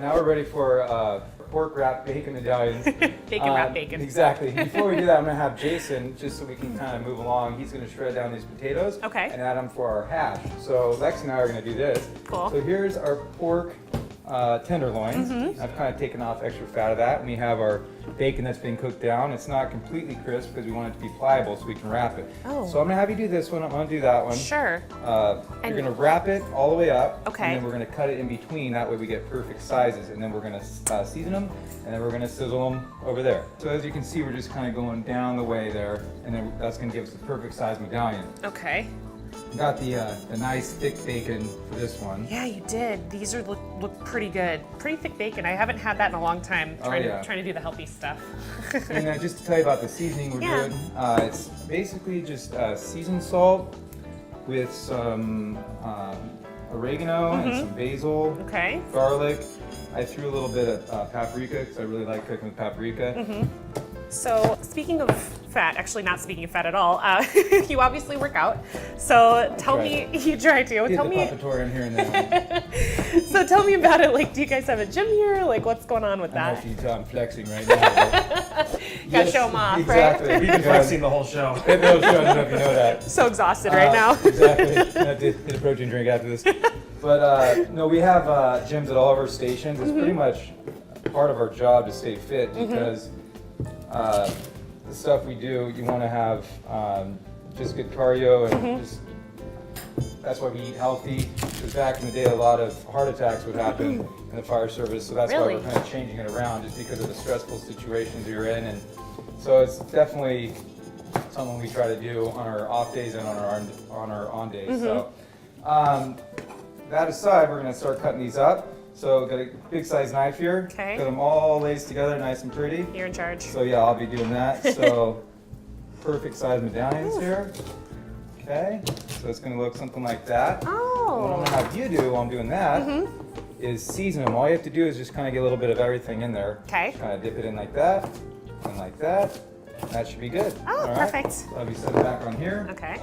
now we're ready for pork wrap bacon medallions. Bacon wrap bacon. Exactly. Before we do that, I'm going to have Jason, just so we can kind of move along, he's going to shred down these potatoes and add them for our hash. So Lex and I are going to do this. Cool. So here's our pork tenderloins. I've kind of taken off extra fat of that. And we have our bacon that's been cooked down. It's not completely crisp because we want it to be pliable so we can wrap it. Oh. So I'm going to have you do this one. I'm going to do that one. Sure. You're going to wrap it all the way up. Okay. And then we're going to cut it in between. That way we get perfect sizes. And then we're going to season them. And then we're going to sizzle them over there. So as you can see, we're just kind of going down the way there. And then that's going to give us the perfect size medallion. Okay. Got the nice thick bacon for this one. Yeah, you did. These are look pretty good. Pretty thick bacon. I haven't had that in a long time. Trying to do the healthy stuff. And just to tell you about the seasoning we're doing, it's basically just seasoned salt with some oregano and some basil, garlic. I threw a little bit of paprika because I really like cooking with paprika. So speaking of fat, actually not speaking of fat at all, you obviously work out. So tell me, you try to. Get tell the me. puppetour in here and there. So tell me about it. Like, do you guys have a gym here? Like, what's going on with I don't that? know if you can tell I'm flexing right now. Gotta show them off, exactly. right? We've been flexing the whole show. I don't know if you know that. So exhausted right now. Exactly. I have to get a protein drink after this. But no, we have gyms at all of our stations. It's pretty much part of our job to stay fit because the stuff we do, you want to have just good cardio and just that's why we eat healthy. Because back in the day, a lot of heart attacks would happen in the fire service, so that's why we're kind of changing it around, just because of the stressful situations you're in. And so it's definitely something we try to do on our off days and on our on days. So that aside, we're going to start cutting these up. So got a big size knife here. Okay. Got them all laced together, nice and pretty. You're in charge. So yeah, I'll be doing that. So perfect size medallions here. Okay. So it's going to look something like that. Oh. What I'm going to have you do while I'm doing that is season them. All you have to do is just kind of get a little bit of everything in there. Okay. Kind of dip it in like that and like that. That should be good. Oh, all perfect. Right? So I'll be setting it back on here. Okay.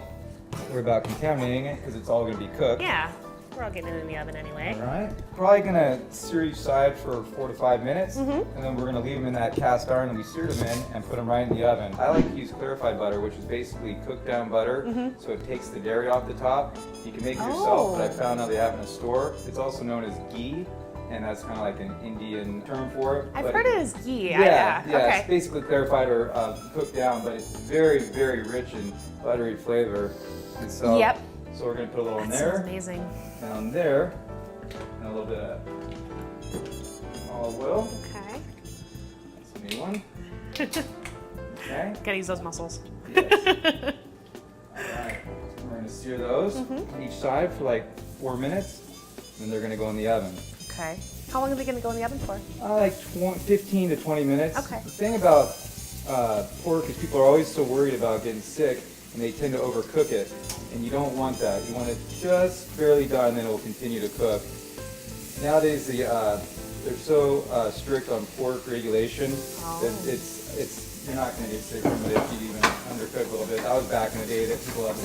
We're about contaminating it because it's all going to be cooked. Yeah. We're all getting it in the oven anyway. All right. Probably gonna sear each side for 4 to 5 minutes, and then we're gonna leave them in that cast iron that we seared them in and put them right in the oven. I like to use clarified butter, which is basically cooked down butter, so it takes the dairy off the top. You can make it yourself, but I found out they have in a store. It's also known as ghee, and that's kind of like an Indian term for it. I've heard it as ghee. Yeah, Okay. it's basically clarified or cooked down, but it's very, very rich in buttery flavor. And so, so we're gonna put a little in there. That's amazing. Down there, and a little bit of olive oil. Okay. That's a new one. Okay. Gotta use those muscles. Yes. All right. We're going to sear those on each side for like 4 minutes, and then they're going to go in the oven. Okay. How long are they gonna go in the oven for? Like 15 to 20 minutes. Okay. The thing about pork is people are always so worried about getting sick, and they tend to overcook it. And you don't want that. You want it just barely done, and then it will continue to cook. Nowadays, they're so strict on pork regulation that you're not going to get sick from it if you even undercook a little bit. That was back in the day that people have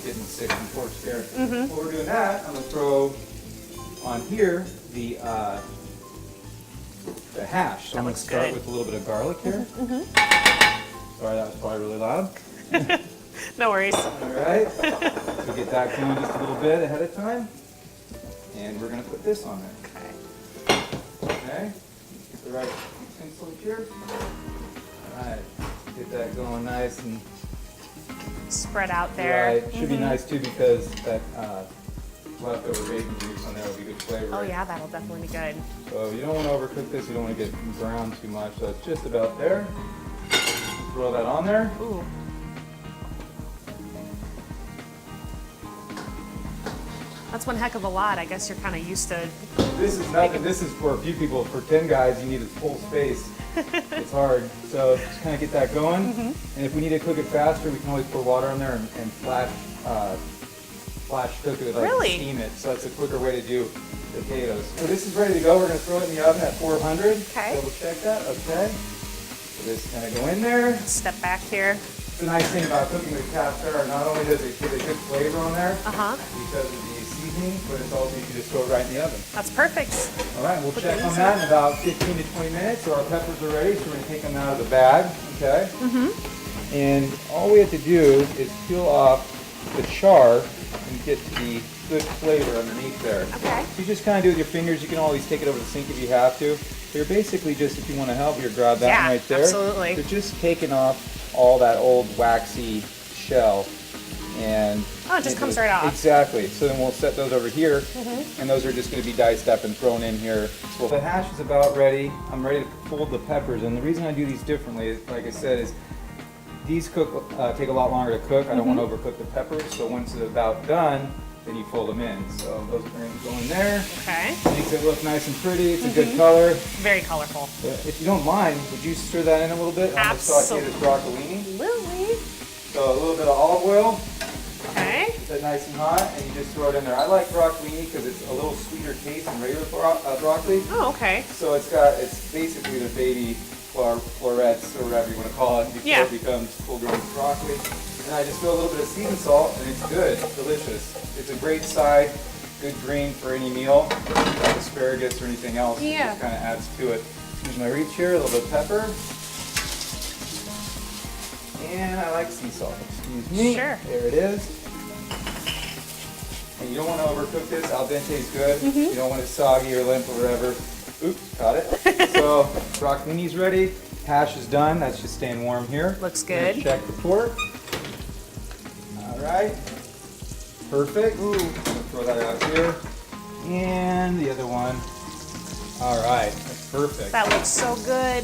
getting sick from pork scare. While we're doing that, I'm going to throw on here the hash. So I'm going to start with a little bit of garlic here. Sorry, that was probably really loud. No worries. All right, so get that going just a little bit ahead of time. And we're gonna put this on there. Okay, get the right utensil here. All right, get that going nice and spread out there. Right, should be nice too because that leftover bacon juice on there will be good flavor. Oh yeah, that'll definitely be good. So you don't want to overcook this, you don't want to get brown too much, so it's just about there. Throw that on there. Ooh. That's one heck of a lot. I guess you're kind of used to. This is nothing. This is for a few people. For 10 guys, you need a full space. It's hard. So just kind of get that going. And if we need to cook it faster, we can always pour water in there and flash cook it, like steam it. So that's a quicker way to do potatoes. So this is ready to go. We're going to throw it in the oven at 400. Okay. Double check that. Okay. So this is going to go in there. Step back here. The nice thing about cooking with cast iron, not only does it get a good flavor on there, because of the seasoning, but it's also, you can just throw it right in the oven. That's perfect. All right, we'll Put check these on that in about 15 to 20 minutes. So our peppers are ready, so we're gonna take them out of the bag, okay? And all we have to do is peel off the char and get to the good flavor underneath there. Okay. So you just kind of do it with your fingers. You can always take it over the sink if you have to. But you're basically just, if you want to help, you grab that Yeah, one right there. absolutely. You're just taking off all that old waxy shell. And Oh, it just comes right off. Exactly. So then we'll set those over here, and those are just going to be diced up and thrown in here. So the hash is about ready. I'm ready to fold the peppers, and the reason I do these differently, like I said, is these take a lot longer to cook. I don't want to overcook the peppers, so once it's about done, then you fold them in. So those are going to go in there. Okay. Makes it look nice and pretty. It's a good color. Very colorful. If you don't mind, would you stir that in a little bit? I'm going to saute this broccolini. Lily. So a little bit of olive oil. Okay. Get that nice and hot, and you just throw it in there. I like broccolini because it's a little sweeter taste than regular broccoli. Oh, okay. So it's basically the baby florets, or whatever you want to call it, before it becomes full-grown broccoli. And I just throw a little bit of seasoned salt, and it's good, delicious. It's a great side, good green for any meal, like asparagus or anything else. It just kind of adds to it. Use my reach here, a little bit of pepper. And I like sea salt. Excuse me. Sure. There it is. And you don't want to overcook this. Al dente is good. You don't want it soggy or limp or whatever. Oops, caught it. So broccolini's ready. Hash is done. That's just staying warm here. Looks We're gonna good. check the pork. All right. Perfect. Ooh. Throw that out here. And the other one. All right. That's perfect. That looks so good.